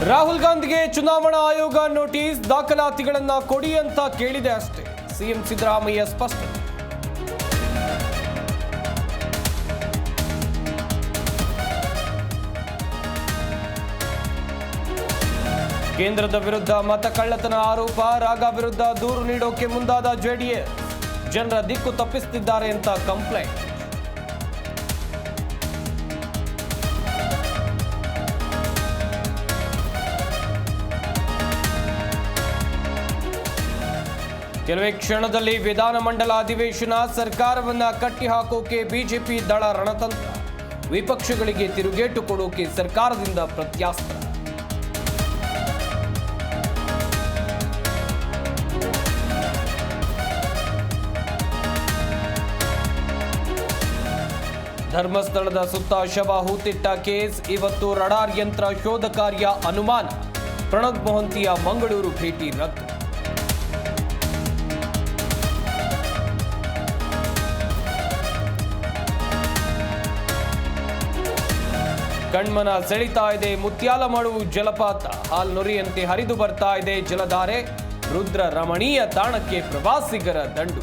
ರಾಹುಲ್ ಗಾಂಧಿಗೆ ಚುನಾವಣಾ ಆಯೋಗ ನೋಟಿಸ್, ದಾಖಲಾತಿಗಳನ್ನ ಕೊಡಿ ಅಂತ ಕೇಳಿದೆ ಅಷ್ಟೇ. ಸಿಎಂ ಸಿದ್ದರಾಮಯ್ಯ ಸ್ಪಷ್ಟನೆ. ಕೇಂದ್ರದ ವಿರುದ್ಧ ಮತ ಕಳ್ಳತನ ಆರೋಪ, ರಾಗ ವಿರುದ್ಧ ದೂರು ನೀಡೋಕೆ ಮುಂದಾದ ಜೆಡಿಎಸ್. ಜನರ ದಿಕ್ಕು ತಪ್ಪಿಸುತ್ತಿದ್ದಾರೆ ಅಂತ ಕಂಪ್ಲೇಂಟ್. ಕೆಲವೇ ಕ್ಷಣದಲ್ಲಿ ವಿಧಾನಮಂಡಲ ಅಧಿವೇಶನ, ಸರ್ಕಾರವನ್ನ ಕಟ್ಟಿಹಾಕೋಕೆ ಬಿಜೆಪಿ ದಳ ರಣತಂತ್ರ, ವಿಪಕ್ಷಗಳಿಗೆ ತಿರುಗೇಟು ಕೊಡೋಕೆ ಸರ್ಕಾರದಿಂದ ಪ್ರತ್ಯಾಸ್ತ್ರ. ಧರ್ಮಸ್ಥಳದ ಸುತ್ತ ಶವ ಹೂತಿಟ್ಟ ಕೇಸ್, ಇವತ್ತು ರಡಾರ್ ಯಂತ್ರ ಶೋಧ ಕಾರ್ಯ ಅನುಮಾನ. ಪ್ರಣಬ್ ಮೊಹಂತಿಯ ಮಂಗಳೂರು ಭೇಟಿ ರದ್ದು. ಕಣ್ಮನ ಸೆಳಿತಾ ಇದೆ ಮುತ್ಯಾಲಮಡು ಜಲಪಾತ, ಹಾಲ್ನೊರೆಯಂತೆ ಹರಿದು ಬರ್ತಾ ಇದೆ ಜಲಧಾರೆ. ರುದ್ರ ರಮಣೀಯ ತಾಣಕ್ಕೆ ಪ್ರವಾಸಿಗರ ದಂಡು.